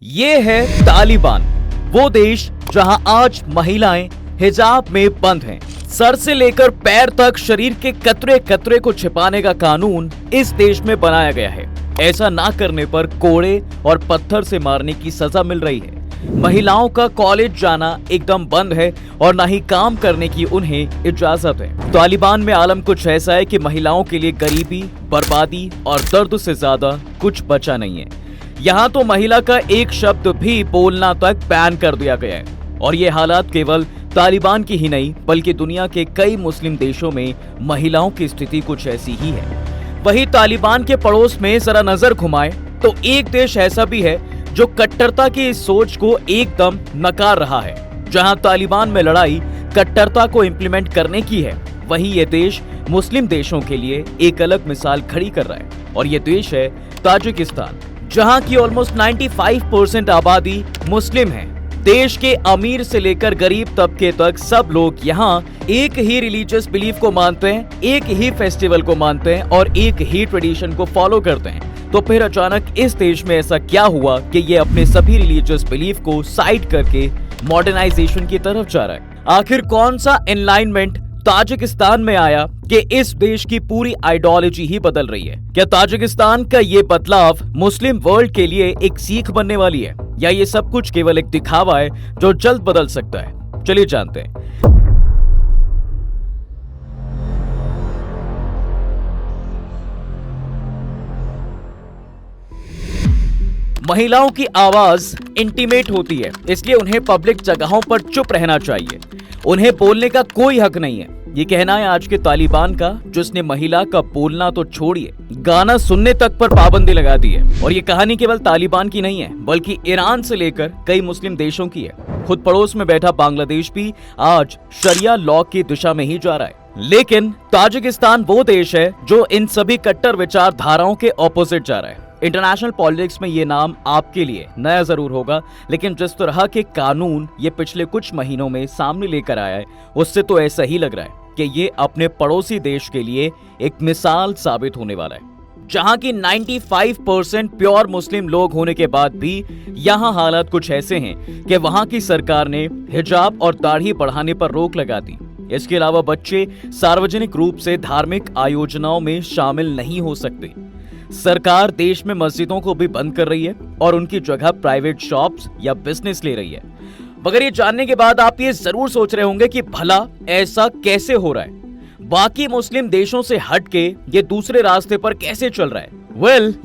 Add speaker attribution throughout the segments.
Speaker 1: ये है तालिबान, वो देश जहां आज महिलाएं हिजाब में बंद हैं। सर से लेकर पैर तक शरीर के कतरे कतरे को छिपाने का कानून इस देश में बनाया गया है। ऐसा ना करने पर कोड़े और पत्थर से मारने की सजा मिल रही है। महिलाओं का कॉलेज जाना एकदम बंद है और ना ही काम करने की उन्हें इजाजत है। तालिबान में आलम कुछ ऐसा है कि महिलाओं के लिए गरीबी, बर्बादी और दर्द से ज्यादा कुछ बचा नहीं है। यहाँ तो महिला का एक शब्द भी बोलना तक बैन कर दिया गया है। और ये हालात केवल तालिबान की ही नहीं बल्कि दुनिया के कई मुस्लिम देशों में महिलाओं की स्थिति कुछ ऐसी ही है। वही तालिबान के पड़ोस में जरा नजर घुमाए तो एक देश ऐसा भी है जो कट्टरता की इस सोच को एकदम नकार रहा है। जहां तालिबान में लड़ाई कट्टरता को इम्प्लीमेंट करने की है, वहीं ये देश मुस्लिम देशों के लिए एक अलग मिसाल खड़ी कर रहा है। और ये देश है ताजिकिस्तान, जहां की ऑलमोस्ट 95% आबादी मुस्लिम है। देश के अमीर से लेकर गरीब तबके तक सब लोग यहाँ एक ही रिलीजियस बिलीफ को मानते हैं, एक ही फेस्टिवल को मानते हैं और एक ही ट्रेडिशन को फॉलो करते हैं। तो फिर अचानक इस देश में ऐसा क्या हुआ कि ये अपने सभी रिलीजियस बिलीफ को साइड करके मॉडर्नाइजेशन की तरफ जा रहा है? आखिर कौन सा एनलाइनमेंट ताजिकिस्तान में आया कि इस देश की पूरी आइडियोलॉजी ही बदल रही है? क्या ताजिकिस्तान का ये बदलाव मुस्लिम वर्ल्ड के लिए एक सीख बनने वाली है, या ये सब कुछ केवल एक दिखावा है जो जल्द बदल सकता है? चलिए जानते हैं। महिलाओं की आवाज इंटीमेट होती है, इसलिए उन्हें पब्लिक जगहों पर चुप रहना चाहिए। उन्हें बोलने का कोई हक नहीं है, ये कहना है आज के तालिबान का, जिसने महिला का बोलना तो छोड़िए, गाना सुनने तक पर पाबंदी लगा दी है। और ये कहानी केवल तालिबान की नहीं है बल्कि ईरान से लेकर कई मुस्लिम देशों की है। खुद पड़ोस में बैठा बांग्लादेश भी आज शरिया लॉ की दिशा में ही जा रहा है। लेकिन ताजिकिस्तान वो देश है जो इन सभी कट्टर विचारधाराओं के ऑपोजिट जा रहा है। इंटरनेशनल पॉलिटिक्स में ये नाम आपके लिए नया जरूर होगा, लेकिन जिस तरह के कानून ये पिछले कुछ महीनों में सामने लेकर आया है, उससे तो ऐसा ही लग रहा है कि ये अपने पड़ोसी देश के लिए एक मिसाल साबित होने वाला है। जहां की 95% प्योर मुस्लिम लोग होने के बाद भी यहाँ हालात कुछ ऐसे हैं कि वहां की सरकार ने हिजाब और दाढ़ी बढ़ाने पर रोक लगा दी। इसके अलावा बच्चे सार्वजनिक रूप से धार्मिक आयोजनाओं में शामिल नहीं हो सकते। सरकार देश में मस्जिदों को भी बंद कर रही है और उनकी जगह प्राइवेट शॉप्स या बिजनेस ले रही है। मगर ये जानने के बाद आप ये जरूर सोच रहे होंगे कि भला ऐसा कैसे हो रहा है? बाकी मुस्लिम देशों से हटके ये दूसरे रास्ते पर कैसे चल रहा है?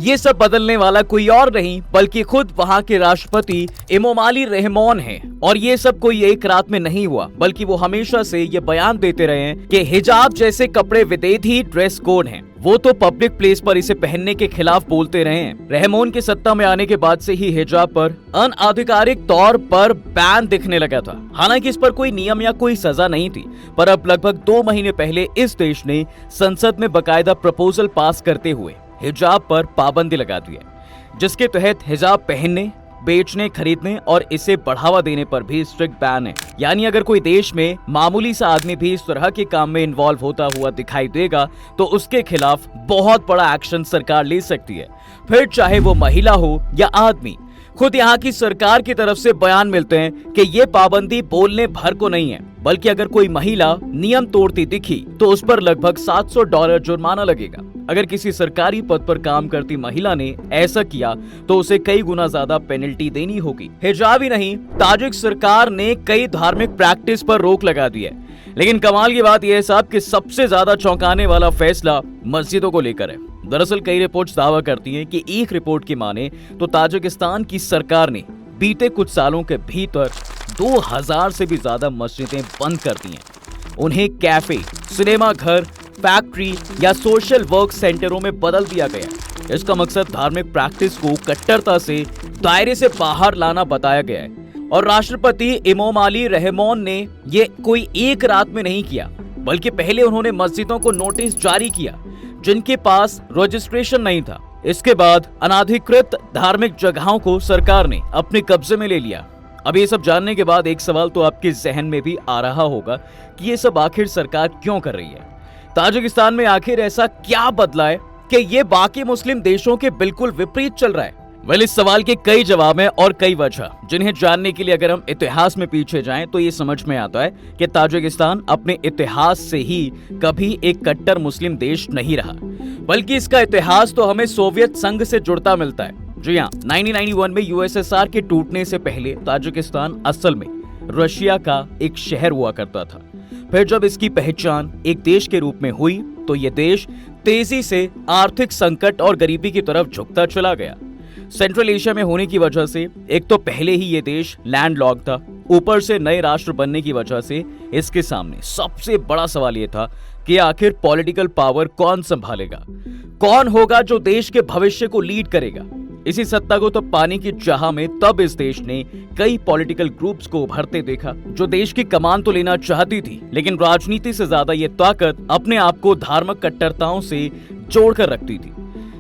Speaker 1: ये सब बदलने वाला कोई और नहीं बल्कि खुद वहाँ के राष्ट्रपति इमोमाली रहमोन हैं। और ये सब कोई एक रात में नहीं हुआ, बल्कि वो हमेशा से ये बयान देते रहे हैं कि हिजाब जैसे कपड़े विदेशी ड्रेस कोड हैं। वो तो पब्लिक प्लेस पर इसे पहनने के खिलाफ बोलते रहे हैं। रहमोन के सत्ता में आने के बाद से ही हिजाब पर अनाधिकारिक तौर पर बैन दिखने लगा था। हालांकि इस पर कोई नियम या कोई सजा नहीं थी, पर अब लगभग 2 महीने पहले इस देश ने संसद में बकायदा प्रपोजल पास करते हुए हिजाब पर पाबंदी लगा दी है, जिसके तहत हिजाब पहनने, बेचने, खरीदने और इसे बढ़ावा देने पर भी स्ट्रिक्ट बैन है। यानी अगर कोई देश में मामूली सा आदमी भी इस तरह के काम में इन्वॉल्व होता हुआ दिखाई देगा तो उसके खिलाफ बहुत बड़ा एक्शन सरकार ले सकती है, फिर चाहे वो महिला हो या आदमी। खुद यहाँ की सरकार की तरफ से बयान मिलते हैं कि ये पाबंदी बोलने भर को नहीं है, बल्कि अगर कोई महिला नियम तोड़ती दिखी तो उस पर लगभग $700 जुर्माना लगेगा। अगर किसी सरकारी पद पर काम करती महिला ने ऐसा किया तो उसे कई गुना ज्यादा पेनल्टी देनी होगी। हिजाब ही नहीं, ताजिक सरकार ने कई धार्मिक प्रैक्टिस पर रोक लगा दी है। लेकिन कमाल की बात यह है साहब कि सबसे ज्यादा चौंकाने वाला फैसला मस्जिदों को लेकर है। दरअसल कई रिपोर्ट्स दावा करती हैं कि एक रिपोर्ट की माने तो ताजिकिस्तान की सरकार ने बीते कुछ सालों के भीतर 2000 से भी ज्यादा मस्जिदें बंद कर दी हैं। उन्हें कैफे, सिनेमा घर, फैक्ट्री या सोशल वर्क सेंटरों में बदल दिया गया। इसका मकसद धार्मिक प्रैक्टिस को कट्टरता से दायरे से बाहर लाना बताया गया है। और राष्ट्रपति इमोमाली रहमोन ने ये कोई एक रात में नहीं किया, बल्कि पहले उन्होंने मस्जिदों को नोटिस जारी किया जिनके पास रजिस्ट्रेशन नहीं था। इसके बाद अनाधिकृत धार्मिक जगहों को सरकार ने अपने कब्जे में ले लिया। अब ये सब जानने के बाद एक सवाल तो आपके जहन में भी आ रहा होगा कि ये सब आखिर सरकार क्यों कर रही है? ताजिकिस्तान में आखिर ऐसा क्या बदला है कि ये बाकी मुस्लिम देशों के बिल्कुल विपरीत चल रहा है? इस सवाल के कई जवाब हैं और कई वजह, जिन्हें जानने के लिए अगर हम इतिहास में पीछे जाएं तो ये समझ में आता है कि ताजिकिस्तान अपने इतिहास से ही कभी एक कट्टर मुस्लिम देश नहीं रहा, बल्कि इसका इतिहास तो हमें सोवियत संघ से जुड़ता मिलता है। जी हाँ, 1991 में यूएसएसआर के टूटने से पहले ताजिकिस्तान असल में रशिया का एक शहर हुआ करता था। फिर जब इसकी पहचान एक देश के रूप में हुई तो ये देश तेजी से आर्थिक संकट और गरीबी की तरफ झुकता चला गया। सेंट्रल एशिया में होने की वजह से एक तो पहले ही ये देश लैंडलॉक्ड था, ऊपर से नए राष्ट्र बनने की वजह से इसके सामने सबसे बड़ा सवाल ये था कि आखिर पॉलिटिकल पावर कौन संभालेगा, कौन होगा जो देश के भविष्य को लीड करेगा। इसी सत्ता को तो पाने की चाह में तब इस देश ने कई पॉलिटिकल ग्रुप्स को उभरते देखा जो देश की कमान तो लेना चाहती थी, लेकिन राजनीति से ज्यादा ये ताकत अपने आप को धार्मिक कट्टरताओं से जोड़कर रखती थी।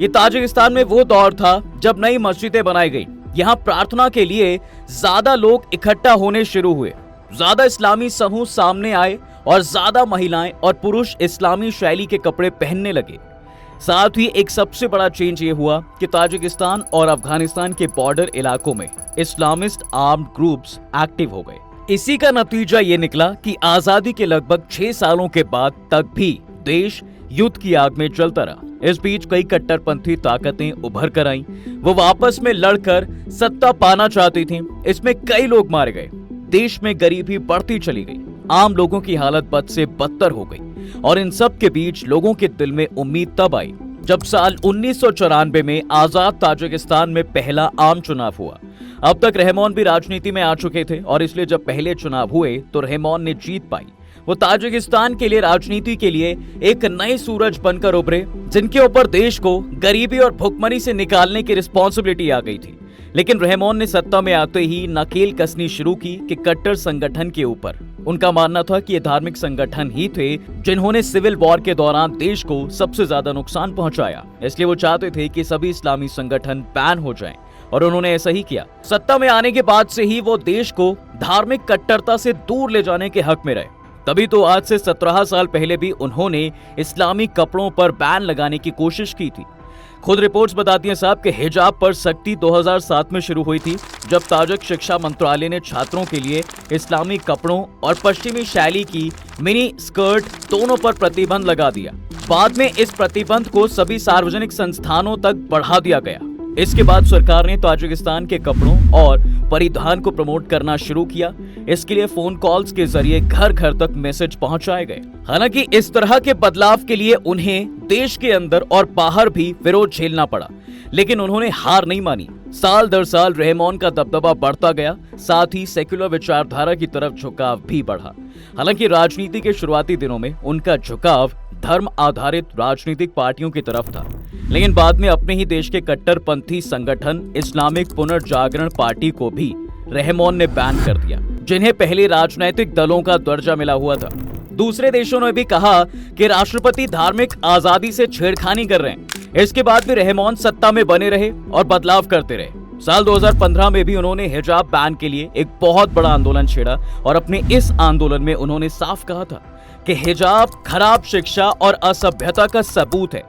Speaker 1: ये ताजिकिस्तान में वो दौर था जब नई मस्जिदें बनाई गई, यहाँ प्रार्थना के लिए ज्यादा लोग इकट्ठा होने शुरू हुए, ज्यादा इस्लामी समूह सामने आए और ज्यादा महिलाएं और पुरुष इस्लामी शैली के कपड़े पहनने लगे। साथ ही एक सबसे बड़ा चेंज ये हुआ कि ताजिकिस्तान और अफगानिस्तान के बॉर्डर इलाकों में इस्लामिस्ट आर्म्ड ग्रुप्स एक्टिव हो गए। इसी का नतीजा ये निकला कि आजादी के लगभग 6 सालों के बाद तक भी देश युद्ध की आग में जलता रहा। इस बीच कई कट्टरपंथी ताकतें उभर कर आईं। वो आपस में लड़कर सत्ता पाना चाहती थीं। इसमें कई लोग मारे गए, देश में गरीबी बढ़ती चली गई, आम लोगों की हालत बद से बदतर हो गई। और इन सब के बीच लोगों के दिल में उम्मीद तब आई जब साल 1994 में आजाद ताजिकिस्तान में पहला आम चुनाव हुआ। अब तक रहमोन भी राजनीति में आ चुके थे और इसलिए जब पहले चुनाव हुए तो रहमोन ने जीत पाई। वो ताजिकिस्तान के लिए राजनीति के लिए एक नए सूरज बनकर उभरे, जिनके ऊपर देश को गरीबी और भुखमरी से निकालने की रिस्पॉन्सिबिलिटी आ गई थी। लेकिन रहमोन ने सत्ता में आते ही नकेल कसनी शुरू की कि कट्टर संगठन के ऊपर। उनका मानना था कि ये धार्मिक संगठन ही थे जिन्होंने सिविल वॉर के दौरान देश को सबसे ज्यादा नुकसान पहुंचाया, इसलिए वो चाहते थे कि सभी इस्लामी संगठन बैन हो जाएं, और उन्होंने ऐसा ही किया। सत्ता में आने के बाद से ही वो देश को धार्मिक कट्टरता से दूर ले जाने के हक में रहे। तभी तो आज से 17 साल पहले भी उन्होंने इस्लामी कपड़ों पर बैन लगाने की कोशिश की थी। खुद रिपोर्ट्स बताती हैं साहब कि हिजाब पर सख्ती 2007 में शुरू हुई थी, जब ताजिक शिक्षा मंत्रालय ने छात्रों के लिए इस्लामी कपड़ों और पश्चिमी शैली की मिनी स्कर्ट दोनों पर प्रतिबंध लगा दिया। बाद में इस प्रतिबंध को सभी सार्वजनिक संस्थानों तक बढ़ा दिया गया। इसके बाद सरकार ने ताजिकिस्तान के कपड़ों और परिधान को प्रमोट करना शुरू किया। इसके लिए फोन कॉल्स के जरिए घर घर तक मैसेज पहुंचाए गए। हालांकि इस तरह के बदलाव के लिए उन्हें देश के अंदर और बाहर भी विरोध झेलना पड़ा, लेकिन उन्होंने हार नहीं मानी। साल दर साल रहमोन का दबदबा बढ़ता गया, साथ ही सेक्युलर विचारधारा की तरफ झुकाव भी बढ़ा। हालांकि राजनीति के शुरुआती दिनों में उनका झुकाव धर्म आधारित राजनीतिक पार्टियों की तरफ था, लेकिन बाद में अपने ही देश के कट्टरपंथी संगठन इस्लामिक पुनर्जागरण पार्टी को भी रहमोन ने बैन कर दिया, जिन्हें पहले राजनैतिक दलों का दर्जा मिला हुआ था। दूसरे देशों ने भी कहा कि राष्ट्रपति धार्मिक आजादी से छेड़खानी कर रहे हैं। इसके बाद भी रहमोन सत्ता में बने रहे और बदलाव करते रहे। साल 2015 में भी उन्होंने हिजाब बैन के लिए एक बहुत बड़ा आंदोलन छेड़ा और अपने इस आंदोलन में उन्होंने साफ कहा था कि हिजाब खराब शिक्षा और असभ्यता का सबूत है।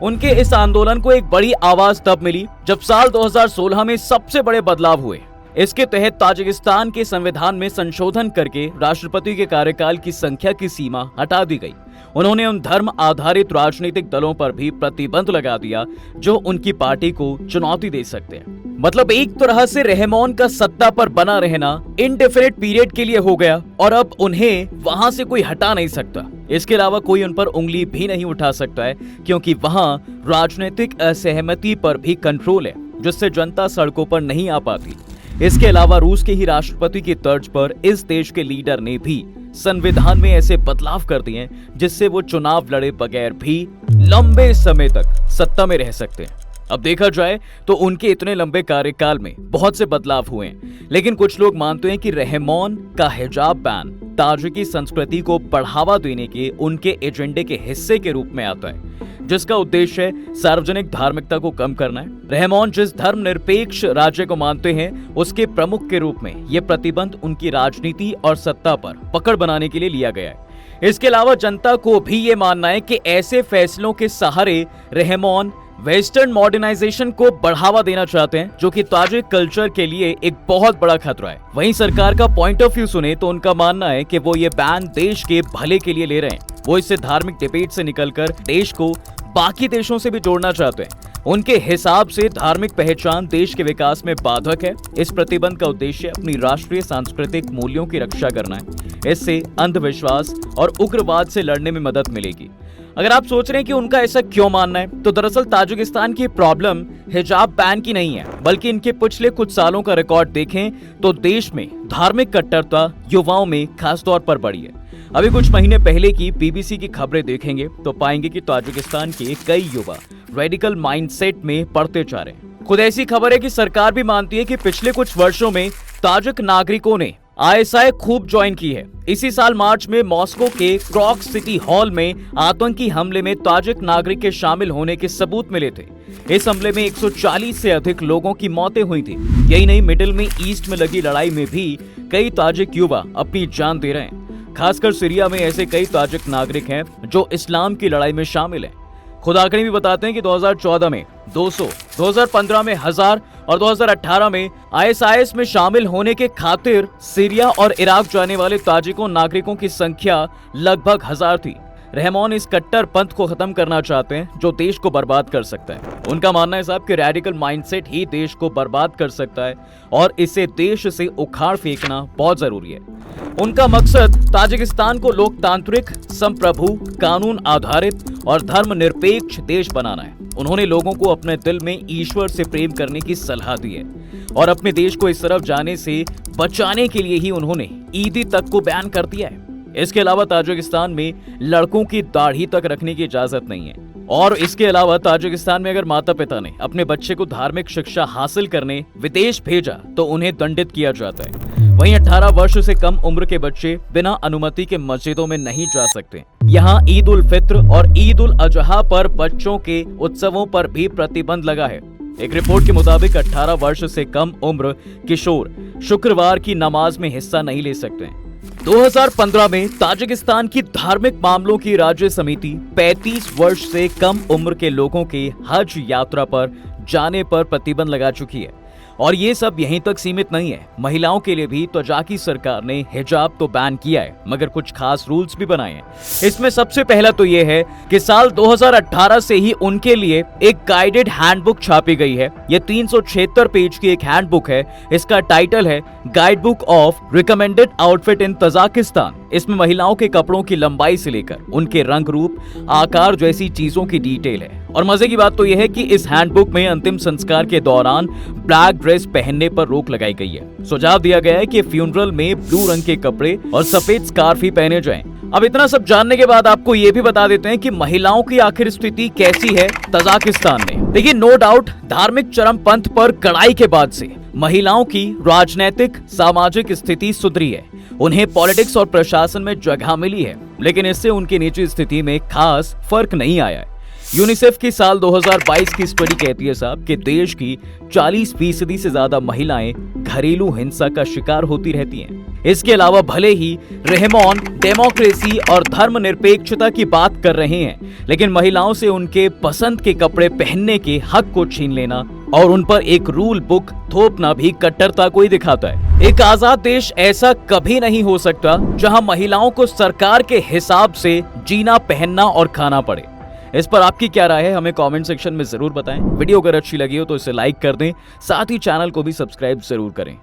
Speaker 1: उनके इस आंदोलन को एक बड़ी आवाज तब मिली जब साल 2016 में सबसे बड़े बदलाव हुए। इसके तहत ताजिकिस्तान के संविधान में संशोधन करके राष्ट्रपति के कार्यकाल की संख्या की सीमा हटा दी गई। उन्होंने उन धर्म आधारित राजनीतिक दलों पर भी प्रतिबंध लगा दिया जो उनकी पार्टी को चुनौती दे सकते हैं। मतलब एक तरह से रहमोन का सत्ता पर बना रहना इंडेफिनिट पीरियड के लिए हो गया और अब उन्हें वहां से कोई हटा नहीं सकता। इसके अलावा कोई उन पर उंगली भी नहीं उठा सकता है, क्योंकि वहां राजनीतिक असहमति पर भी कंट्रोल है, जिससे जनता सड़कों पर नहीं आ पाती। इसके अलावा रूस के ही राष्ट्रपति की तर्ज पर इस देश के लीडर ने भी संविधान में ऐसे बदलाव कर दिए जिससे वो चुनाव लड़े बगैर भी लंबे समय तक सत्ता में रह सकते हैं। अब देखा जाए तो उनके इतने लंबे कार्यकाल में बहुत से बदलाव हुए हैं, लेकिन कुछ लोग मानते हैं कि रहमोन का हिजाब बैन ताजिकी संस्कृति को बढ़ावा देने के उनके एजेंडे के हिस्से के रूप में आता है, जिसका उद्देश्य है सार्वजनिक धार्मिकता को कम करना है। रहमोन जिस धर्मनिरपेक्ष राज्य को मानते हैं, उसके प्रमुख के रूप में यह प्रतिबंध उनकी राजनीति और सत्ता पर पकड़ बनाने के लिए लिया गया है। इसके अलावा जनता को भी ये मानना है कि ऐसे फैसलों के सहारे रहमोन वेस्टर्न मॉडर्नाइजेशन को बढ़ावा देना चाहते हैं, जो कि ताजिक कल्चर के लिए एक बहुत बड़ा खतरा है। वहीं सरकार का पॉइंट ऑफ व्यू सुने तो उनका मानना है कि वो ये बैन देश के भले के लिए ले रहे हैं। वो इससे धार्मिक डिबेट से निकलकर देश को बाकी देशों से भी जोड़ना चाहते हैं। उनके हिसाब से धार्मिक पहचान देश के विकास में बाधक है। इस प्रतिबंध का उद्देश्य अपनी राष्ट्रीय सांस्कृतिक मूल्यों की रक्षा करना है। इससे अंधविश्वास और उग्रवाद से लड़ने में मदद मिलेगी। अगर आप सोच रहे हैं कि उनका ऐसा क्यों मानना है, तो दरअसल ताजिकिस्तान की प्रॉब्लम हिजाब बैन की नहीं है, बल्कि इनके पिछले कुछ सालों का रिकॉर्ड देखें तो देश में धार्मिक कट्टरता युवाओं में खास तौर पर बढ़ी है। अभी कुछ महीने पहले की बीबीसी की खबरें देखेंगे तो पाएंगे कि ताजिकिस्तान के कई युवा रेडिकल माइंडसेट में पड़ते जा रहे हैं। खुद ऐसी खबर है कि सरकार भी मानती है कि पिछले कुछ वर्षों में ताजिक नागरिकों ने आईएसआई खूब ज्वाइन की है। इसी साल मार्च में मॉस्को के क्रॉक सिटी हॉल में आतंकी हमले में ताजिक नागरिक के शामिल होने के सबूत मिले थे। इस हमले में 140 से अधिक लोगों की मौतें हुई थी। यही नहीं, मिडिल में ईस्ट में लगी लड़ाई में भी कई ताजिक युवा अपनी जान दे रहे हैं। खासकर सीरिया में ऐसे कई ताजिक नागरिक हैं जो इस्लाम की लड़ाई में शामिल हैं। खुद आंकड़े भी बताते हैं कि 2014 में 200, 2015 में 1000 और 2018 में आईएसआईएस में शामिल होने के खातिर सीरिया और इराक जाने वाले ताजिकों नागरिकों की संख्या लगभग 1000 थी। रहमान इस कट्टर पंथ को खत्म करना चाहते हैं जो देश को बर्बाद कर सकता है। उनका मानना है साहब कि रेडिकल माइंडसेट ही देश को बर्बाद कर सकता है और इसे देश से उखाड़ फेंकना बहुत जरूरी है। उनका मकसद ताजिकिस्तान को लोकतांत्रिक, संप्रभु, कानून आधारित और धर्मनिरपेक्ष देश बनाना है। उन्होंने लोगों को अपने दिल में ईश्वर से प्रेम करने की सलाह दी है और अपने देश को इस तरफ जाने से बचाने के लिए ही उन्होंने ईदी तक को बैन कर दिया है। इसके अलावा ताजिकिस्तान में लड़कों की दाढ़ी तक रखने की इजाजत नहीं है और इसके अलावा ताजिकिस्तान में अगर माता पिता ने अपने बच्चे को धार्मिक शिक्षा हासिल करने विदेश भेजा तो उन्हें दंडित किया जाता है। वहीं 18 वर्ष से कम उम्र के बच्चे बिना अनुमति के मस्जिदों में नहीं जा सकते। यहाँ ईद उल फित्र और ईद उल अजहा पर बच्चों के उत्सवों पर भी प्रतिबंध लगा है। एक रिपोर्ट के मुताबिक 18 वर्ष से कम उम्र किशोर शुक्रवार की नमाज में हिस्सा नहीं ले सकते। 2015 में ताजिकिस्तान की धार्मिक मामलों की राज्य समिति 35 वर्ष से कम उम्र के लोगों के हज यात्रा पर जाने पर प्रतिबंध लगा चुकी है। और ये सब यहीं तक सीमित नहीं है, महिलाओं के लिए भी ताजिकी सरकार ने हिजाब तो बैन किया है, मगर कुछ खास रूल्स भी बनाए हैं। इसमें सबसे पहला तो ये है कि साल 2018 से ही उनके लिए एक गाइडेड हैंडबुक छापी गई है। ये 376 पेज की एक हैंडबुक है। इसका टाइटल है guide book of recommended outfit in Tajikistan. इसमें महिलाओं के कपड़ों की लंबाई से लेकर उनके रंग, रूप, आकार जैसी चीजों की डिटेल है। और मजे की बात तो यह है कि इस हैंडबुक में अंतिम संस्कार के दौरान ब्लैक ड्रेस पहनने पर रोक लगाई गई है। सुझाव दिया गया है कि फ्यूनरल में ब्लू रंग के कपड़े और सफेद स्कार्फ ही पहने जाएं। अब इतना सब जानने के बाद आपको ये भी बता देते हैं कि महिलाओं की आखिर स्थिति कैसी है ताजिकिस्तान में। देखिए, नो डाउट धार्मिक चरमपंथ पर कड़ाई के बाद से महिलाओं की राजनीतिक, सामाजिक स्थिति सुधरी है। उन्हें पॉलिटिक्स और प्रशासन में जगह मिली है, लेकिन इससे उनकी निजी स्थिति में खास फर्क नहीं आया है। यूनिसेफ की साल 2022 की स्टडी कहती है साहब कि देश की 40% से ज्यादा महिलाएं घरेलू हिंसा का शिकार होती रहती हैं। इसके अलावा भले ही रहमान डेमोक्रेसी और धर्मनिरपेक्षता की बात कर रहे हैं, लेकिन महिलाओं से उनके पसंद के कपड़े पहनने के हक को छीन लेना और उन पर एक रूल बुक थोपना भी कट्टरता को ही दिखाता है। एक आजाद देश ऐसा कभी नहीं हो सकता जहां महिलाओं को सरकार के हिसाब से जीना, पहनना और खाना पड़े। इस पर आपकी क्या राय है, हमें कमेंट सेक्शन में जरूर बताएं। वीडियो अगर अच्छी लगी हो तो इसे लाइक कर दें, साथ ही चैनल को भी सब्सक्राइब जरूर करें।